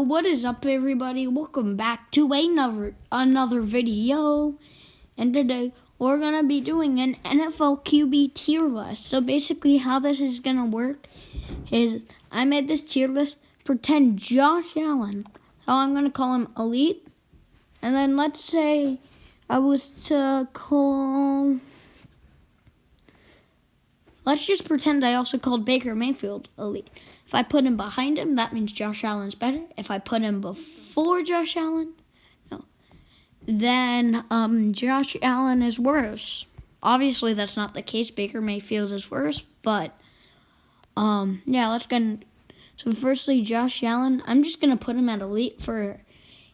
What is up, everybody? Welcome back to another video. And today we're gonna be doing an NFL QB tier list. So basically, how this is gonna work is I made this tier list. Pretend Josh Allen. So I'm gonna call him elite. And then let's say I was to call. Let's just pretend I also called Baker Mayfield elite. If I put him behind him, that means Josh Allen's better. If I put him before Josh Allen, then Josh Allen is worse. Obviously, that's not the case. Baker Mayfield is worse, but yeah, let's get. So firstly, Josh Allen, I'm just gonna put him at elite for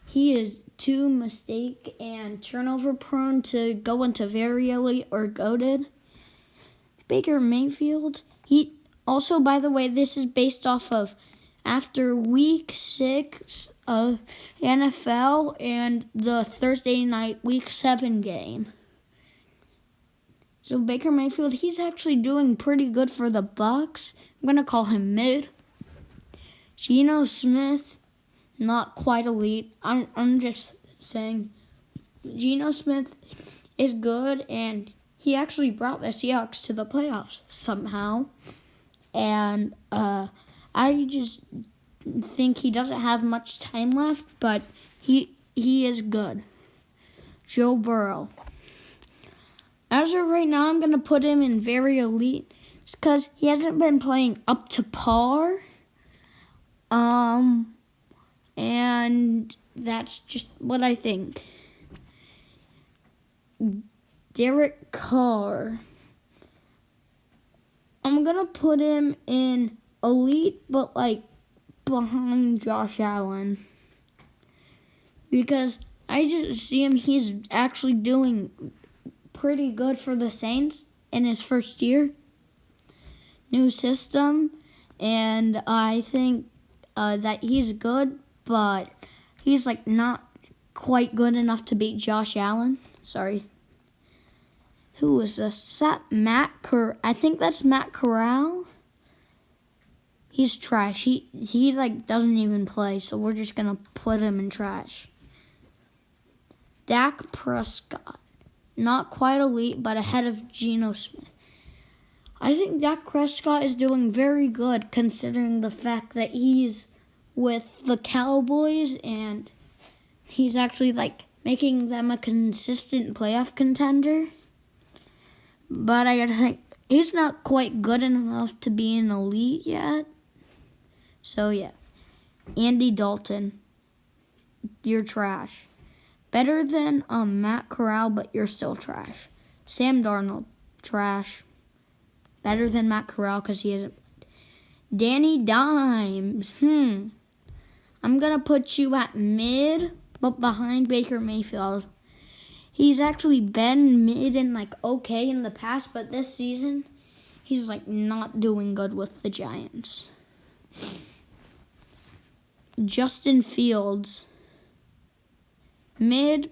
he is too mistake and turnover prone to go into very elite or goated. Baker Mayfield, he also, by the way, this is based off of after week 6 of NFL and the Thursday night week 7 game. So Baker Mayfield, he's actually doing pretty good for the Bucs. I'm going to call him mid. Geno Smith, not quite elite. I'm just saying Geno Smith is good, and he actually brought the Seahawks to the playoffs somehow. And I just think he doesn't have much time left, but he is good. Joe Burrow. As of right now, I'm going to put him in very elite because he hasn't been playing up to par. And that's just what I think. Derek Carr. I'm going to put him in elite, but like behind Josh Allen. Because I just see him, he's actually doing pretty good for the Saints in his first year. New system, and I think that he's good, but he's like not quite good enough to beat Josh Allen. Sorry. Who is this? Is that Matt I think that's Matt Corral. He's trash. He like doesn't even play, so we're just gonna put him in trash. Dak Prescott. Not quite elite, but ahead of Geno Smith. I think Dak Prescott is doing very good considering the fact that he's with the Cowboys and he's actually like making them a consistent playoff contender. But I think he's not quite good enough to be an elite yet. So, yeah. Andy Dalton. You're trash. Better than Matt Corral, but you're still trash. Sam Darnold. Trash. Better than Matt Corral because he isn't. Danny Dimes. I'm going to put you at mid, but behind Baker Mayfield. He's actually been mid and like okay in the past, but this season, he's like not doing good with the Giants. Justin Fields. Mid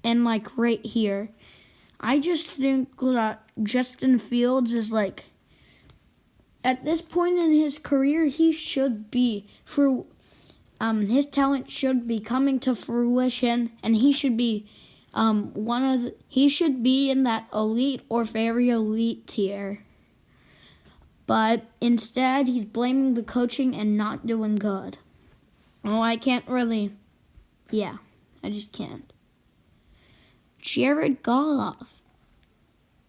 and like right here. I just think that Justin Fields is like, at this point in his career, he should be his talent should be coming to fruition, and he should be he should be in that elite or very elite tier. But instead, he's blaming the coaching and not doing good. Oh, I can't really. Yeah, I just can't. Jared Goff.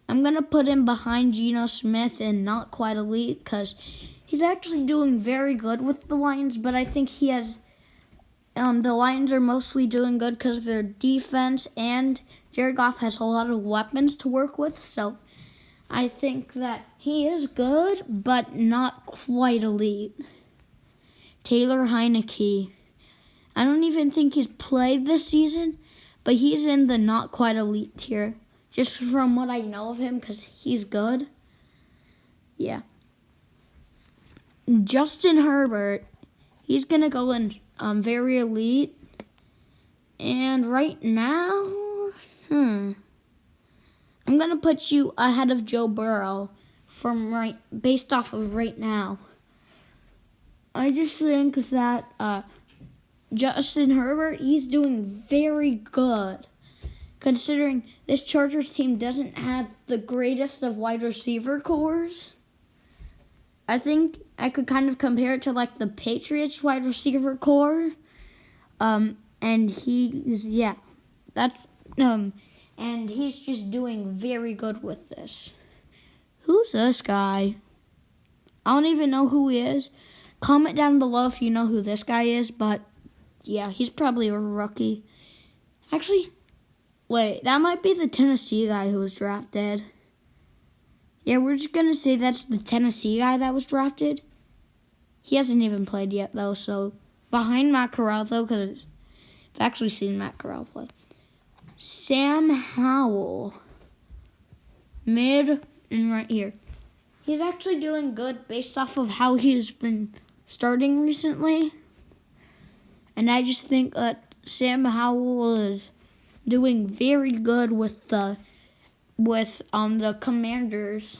I'm going to put him behind Geno Smith and not quite elite because he's actually doing very good with the Lions, but I think he has. The Lions are mostly doing good because of their defense, and Jared Goff has a lot of weapons to work with, so I think that he is good, but not quite elite. Taylor Heineke. I don't even think he's played this season, but he's in the not quite elite tier, just from what I know of him, because he's good. Yeah. Justin Herbert. He's going to go in very elite. And right now, I'm going to put you ahead of Joe Burrow based off of right now. I just think that Justin Herbert, he's doing very good. Considering this Chargers team doesn't have the greatest of wide receiver cores. I think I could kind of compare it to like the Patriots wide receiver core. And he's just doing very good with this. Who's this guy? I don't even know who he is. Comment down below if you know who this guy is, but yeah, he's probably a rookie. Actually, wait, that might be the Tennessee guy who was drafted. Yeah, we're just going to say that's the Tennessee guy that was drafted. He hasn't even played yet, though, so behind Matt Corral, though, because I've actually seen Matt Corral play. Sam Howell. Mid and right here. He's actually doing good based off of how he's been starting recently. And I just think that Sam Howell is doing very good with the Commanders.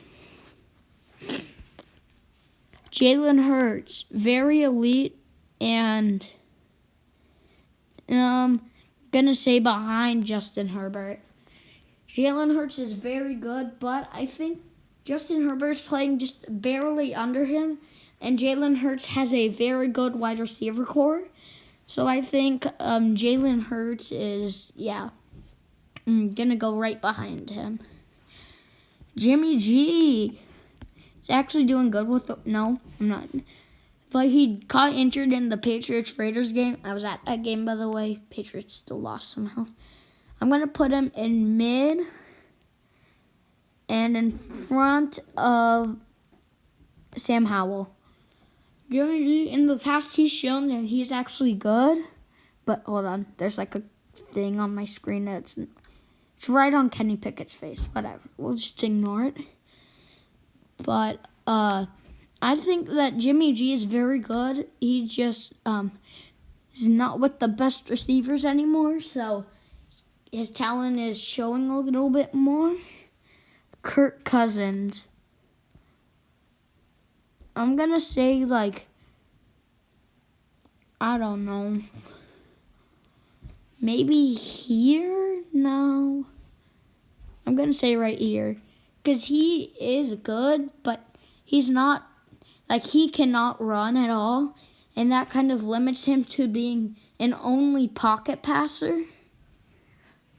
Jalen Hurts, very elite, and gonna say behind Justin Herbert. Jalen Hurts is very good, but I think Justin Herbert's playing just barely under him, and Jalen Hurts has a very good wide receiver core. So I think Jalen Hurts is, gonna go right behind him. Jimmy G is actually doing good with no, I'm not. But he got injured in the Patriots-Raiders game. I was at that game, by the way. Patriots still lost somehow. I'm going to put him in mid and in front of Sam Howell. Jimmy G, in the past, he's shown that he's actually good. But hold on. There's like a thing on my screen that's... It's right on Kenny Pickett's face. Whatever. We'll just ignore it. But I think that Jimmy G is very good. He just is not with the best receivers anymore. So his talent is showing a little bit more. Kirk Cousins. I'm going to say I don't know. Maybe here? No. I'm going to say right here. Because he is good, but he's not, he cannot run at all. And that kind of limits him to being an only pocket passer.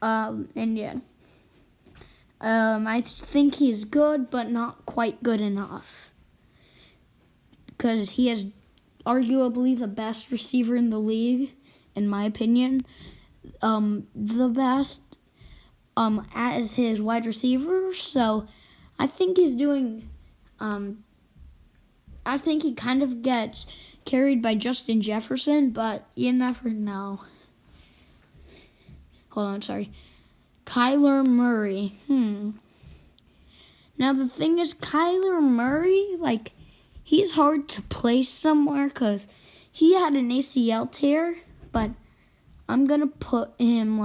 I think he's good, but not quite good enough. Because he is arguably the best receiver in the league, in my opinion. The best as his wide receiver. So I think he's doing, I think he kind of gets carried by Justin Jefferson, but you never know. Hold on, sorry. Kyler Murray. Now the thing is, Kyler Murray, he's hard to place somewhere because he had an ACL tear, but I'm going to put him,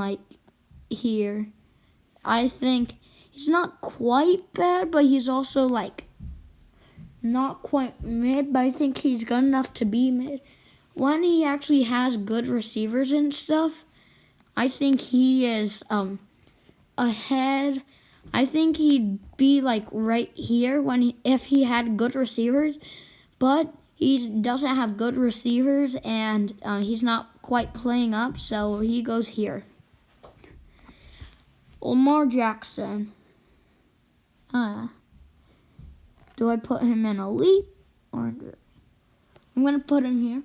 here. I think he's not quite bad, but he's also, not quite mid, but I think he's good enough to be mid. When he actually has good receivers and stuff, I think he is ahead. I think he'd be, right here if he had good receivers, but he doesn't have good receivers, and he's not quite playing up, so he goes here. Lamar Jackson. Do I put him in elite? Or I'm going to put him here.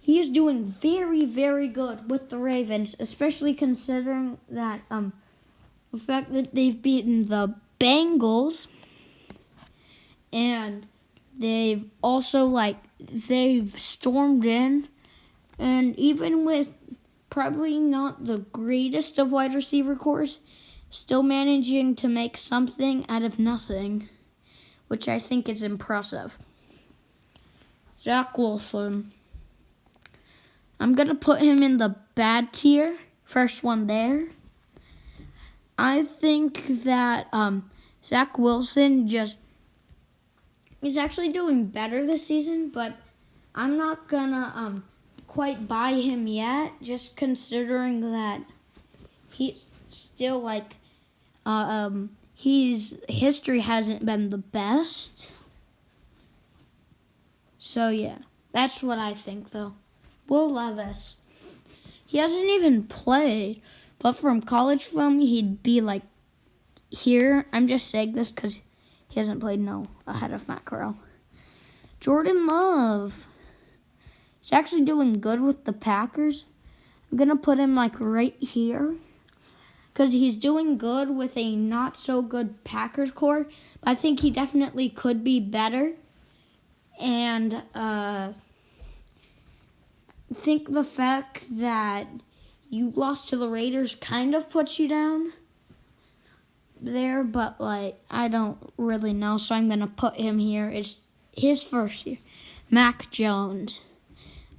He is doing very, very good with the Ravens, especially considering that the fact that they've beaten the Bengals, and they've also, they've stormed in, and even with probably not the greatest of wide receiver cores, still managing to make something out of nothing, which I think is impressive. Zach Wilson. I'm going to put him in the bad tier, first one there. I think that Zach Wilson is actually doing better this season, but I'm not gonna quite buy him yet, just considering that he's still like his history hasn't been the best. So yeah, that's what I think though. Will Levis. He hasn't even played, but from college film he'd be like here. I'm just saying this because he hasn't played ahead of Matt Corral. Jordan Love. He's actually doing good with the Packers. I'm going to put him like right here because he's doing good with a not so good Packers core. But I think he definitely could be better. And I think the fact that you lost to the Raiders kind of puts you down there. But like, I don't really know. So I'm going to put him here. It's his first year. Mac Jones.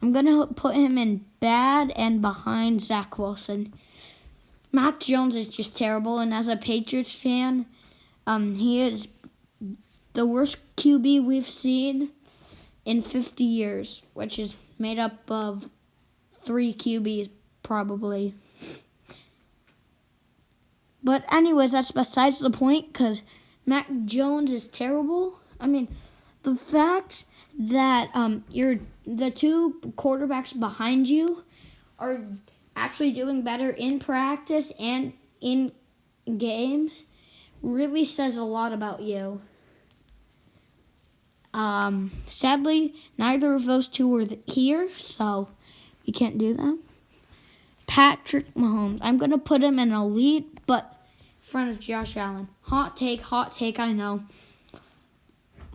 I'm going to put him in bad and behind Zach Wilson. Mac Jones is just terrible, and as a Patriots fan, he is the worst QB we've seen in 50 years, which is made up of 3 QBs probably. But anyways, that's besides the point, because Mac Jones is terrible. I mean, the fact that the 2 quarterbacks behind you are actually doing better in practice and in games really says a lot about you. Sadly, neither of those 2 were here, so we can't do that. Patrick Mahomes. I'm going to put him in elite, but in front of Josh Allen. Hot take, I know.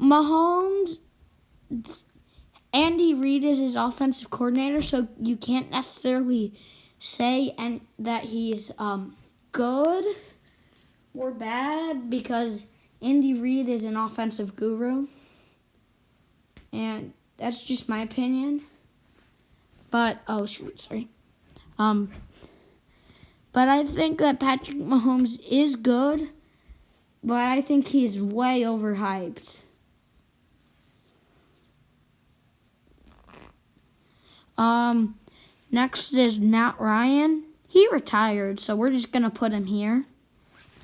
Mahomes, Andy Reid is his offensive coordinator, so you can't necessarily say that he's good or bad because Andy Reid is an offensive guru. And that's just my opinion. But, sorry. But I think that Patrick Mahomes is good, but I think he's way overhyped. Next is Matt Ryan. He retired, so we're just going to put him here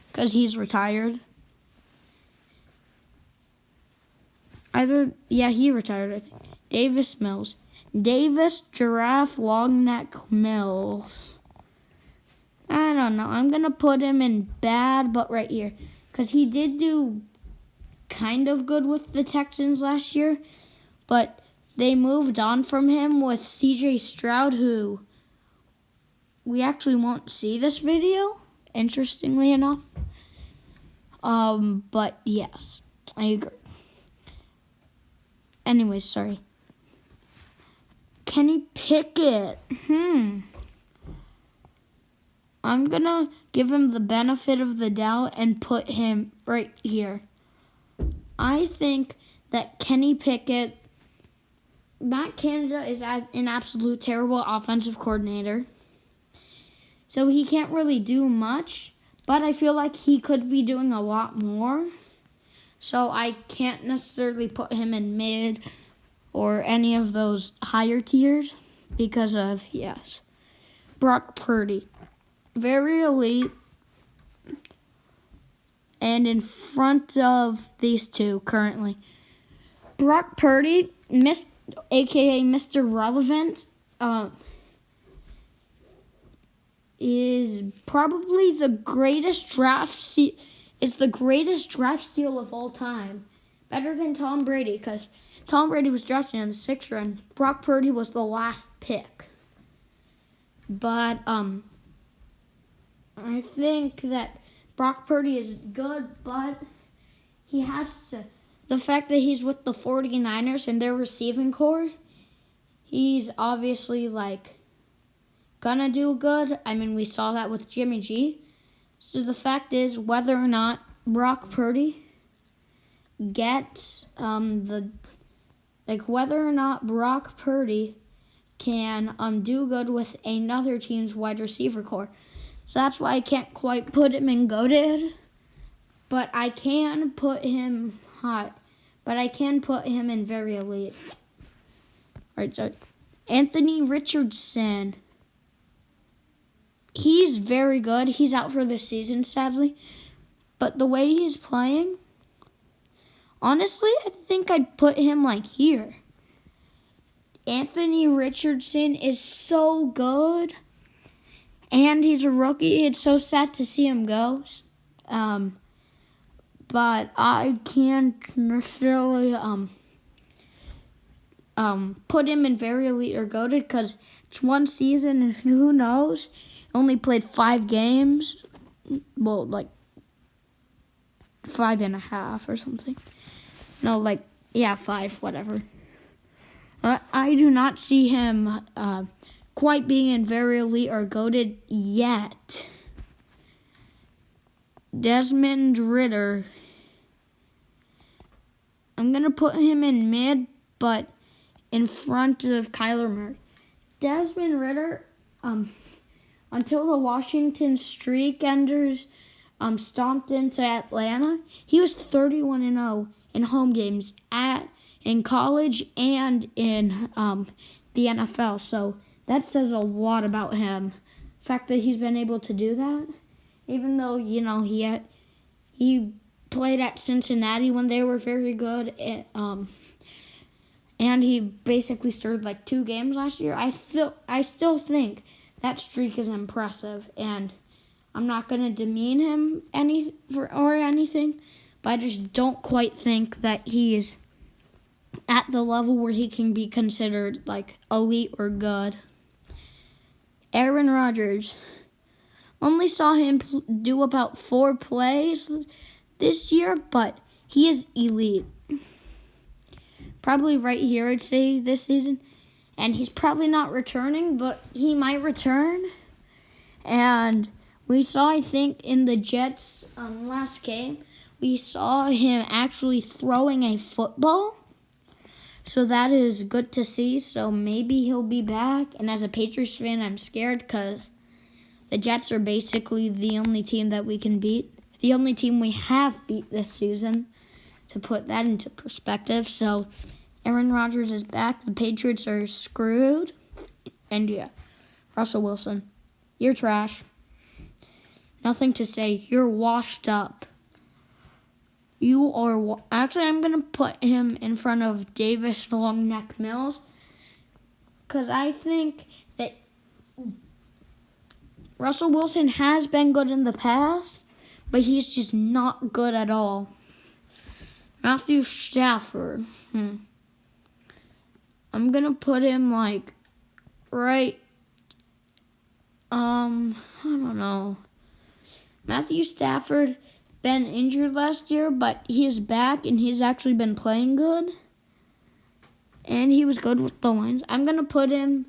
because he's retired. He retired, I think. Davis Mills. Davis Giraffe Longneck Mills. I don't know. I'm going to put him in bad, but right here. Because he did do kind of good with the Texans last year, but they moved on from him with C.J. Stroud, who we actually won't see this video, interestingly enough. But yes, I agree. Anyways, sorry. Kenny Pickett. I'm going to give him the benefit of the doubt and put him right here. I think that Kenny Pickett, Matt Canada is an absolute terrible offensive coordinator. So he can't really do much, but I feel like he could be doing a lot more. So I can't necessarily put him in mid or any of those higher tiers because of, Brock Purdy. Very elite. And in front of these 2 currently. Brock Purdy, a.k.a. Mr. Relevant, is probably the greatest draft steal of all time. Better than Tom Brady, because Tom Brady was drafted in the 6th round. Brock Purdy was the last pick. But I think that Brock Purdy is good, but he has to. The fact that he's with the 49ers and their receiving core, he's obviously gonna do good. I mean, we saw that with Jimmy G. So the fact is, whether or not Brock Purdy gets whether or not Brock Purdy can do good with another team's wide receiver core. So that's why I can't quite put him in goated, but I can put him hot. But I can put him in very elite. right, sorry. Anthony Richardson. He's very good. He's out for the season, sadly. But the way he's playing, honestly, I think I'd put him like here. Anthony Richardson is so good. And he's a rookie. It's so sad to see him go. But I can't necessarily put him in very elite or goated because it's one season and who knows? Only played 5 games. Well, like 5.5 or something. No, like, yeah, 5, whatever. I do not see him quite being in very elite or goated yet. Desmond Ritter. I'm going to put him in mid, but in front of Kyler Murray. Desmond Ritter, until the Washington streak enders stomped into Atlanta, he was 31-0 in home games in college and in the NFL. So that says a lot about him. The fact that he's been able to do that, even though, he played at Cincinnati when they were very good, and he basically started like 2 games last year. I still think that streak is impressive, and I'm not going to demean him or anything, but I just don't quite think that he's at the level where he can be considered like elite or good. Aaron Rodgers. Only saw him do about 4 plays this year, but he is elite. Probably right here, I'd say, this season. And he's probably not returning, but he might return. And we saw, I think, in the Jets last game, we saw him actually throwing a football. So that is good to see. So maybe he'll be back. And as a Patriots fan, I'm scared because the Jets are basically the only team that we can beat. The only team we have beat this season, to put that into perspective. So Aaron Rodgers is back. The Patriots are screwed. And yeah, Russell Wilson, you're trash. Nothing to say. You're washed up. You are... Actually, I'm going to put him in front of Davis Longneck Mills because I think that Russell Wilson has been good in the past, but he's just not good at all. Matthew Stafford. I'm going to put him like right... I don't know. Matthew Stafford been injured last year, but he is back and he's actually been playing good. And he was good with the Lions. I'm going to put him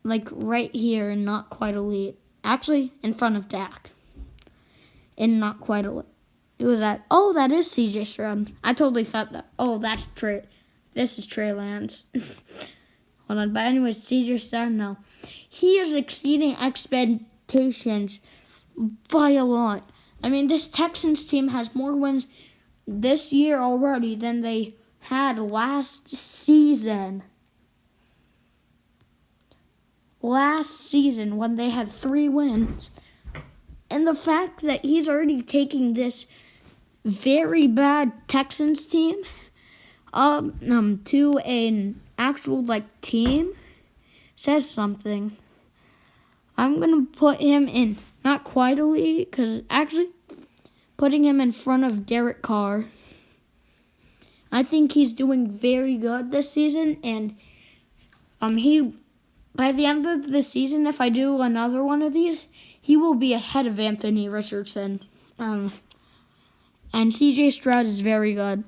like right here and not quite elite. Actually, in front of Dak. And not quite elite. It was that. Oh, that is CJ Stroud. I totally thought that. Oh, that's Trey. This is Trey Lance. Hold on. But anyways, CJ Stroud, no. He is exceeding expectations by a lot. I mean, this Texans team has more wins this year already than they had last season. Last season when they had 3 wins. And the fact that he's already taking this very bad Texans team to an actual team says something. I'm going to put him in not quite elite, because actually putting him in front of Derek Carr. I think he's doing very good this season, and by the end of the season, if I do another one of these, he will be ahead of Anthony Richardson. And CJ Stroud is very good.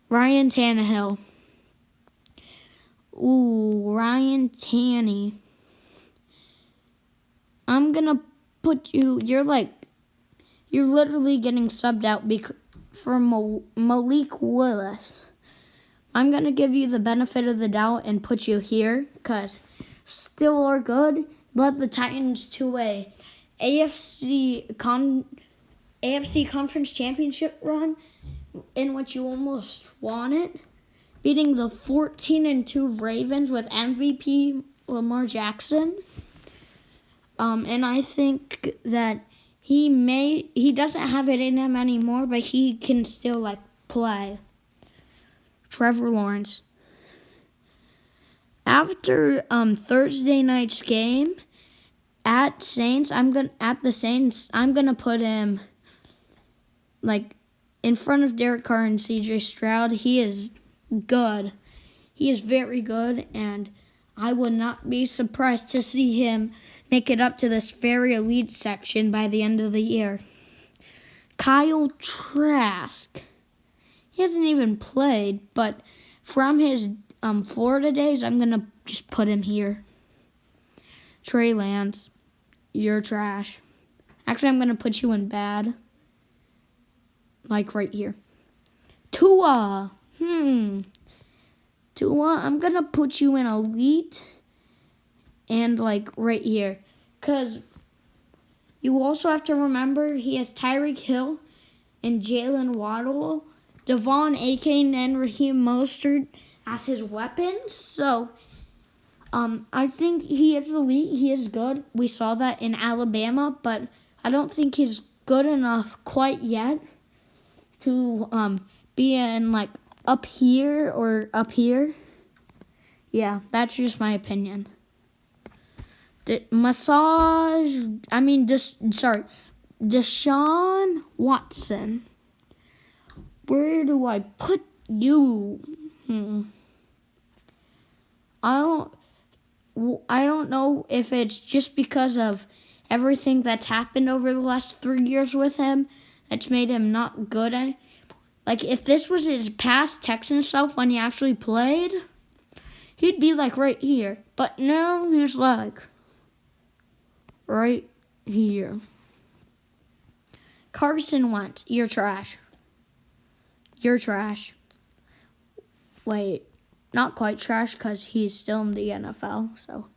Ryan Tannehill. Ooh, Ryan Tanny. I'm going to put you, you're literally getting subbed out for Malik Willis. I'm going to give you the benefit of the doubt and put you here because still are good. Led the Titans to a AFC Conference Championship run in which you almost won it beating the 14-2 Ravens with MVP Lamar Jackson. And I think that he doesn't have it in him anymore, but he can still play. Trevor Lawrence. After Thursday night's game at Saints, I'm gonna put him in front of Derek Carr and CJ Stroud. He is good. He is very good, and I would not be surprised to see him make it up to this very elite section by the end of the year. Kyle Trask. He hasn't even played, but from his Florida days, I'm going to just put him here. Trey Lance, you're trash. Actually, I'm going to put you in bad. Right here. Tua. Tua, I'm going to put you in elite and right here. Because you also have to remember he has Tyreek Hill and Jalen Waddle, Devon Achane, and Raheem Mostert as his weapons. So, I think he is elite. He is good. We saw that in Alabama, but I don't think he's good enough quite yet to be in up here or up here. Yeah, that's just my opinion. Deshaun Watson. Where do I put you? I don't know if it's just because of everything that's happened over the last 3 years with him that's made him not good. If this was his past Texan self when he actually played, he'd be right here. But now he's right here. Carson Wentz, you're trash. You're trash. Wait, not quite trash because he's still in the NFL, so.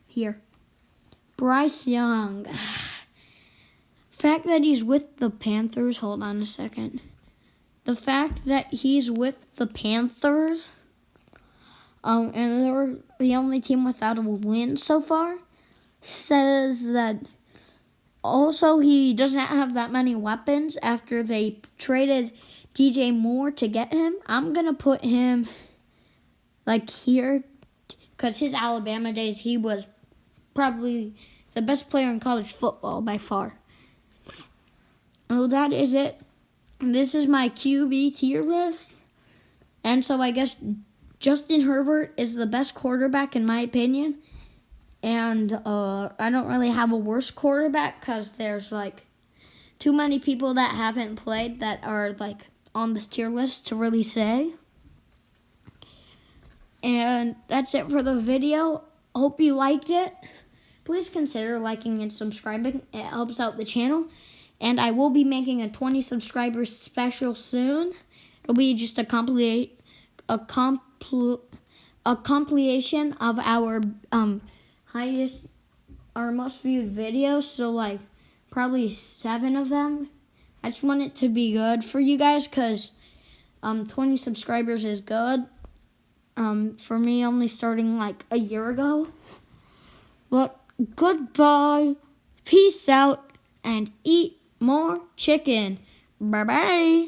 Here. Bryce Young. Fact that he's with the Panthers, hold on a second. The fact that he's with the Panthers, and they're the only team without a win so far, says that also he doesn't have that many weapons after they traded DJ Moore to get him. I'm going to put him here because his Alabama days, he was probably the best player in college football by far. Oh, that is it. This is my QB tier list. And so I guess Justin Herbert is the best quarterback in my opinion. And I don't really have a worse quarterback because there's too many people that haven't played that are on this tier list to really say. And that's it for the video. Hope you liked it. Please consider liking and subscribing. It helps out the channel. And I will be making a 20 subscribers special soon. It'll be just a compilation of our our most viewed videos. So probably 7 of them. I just want it to be good for you guys because 20 subscribers is good. For me, only starting a year ago. But goodbye, peace out, and eat more chicken. Bye-bye.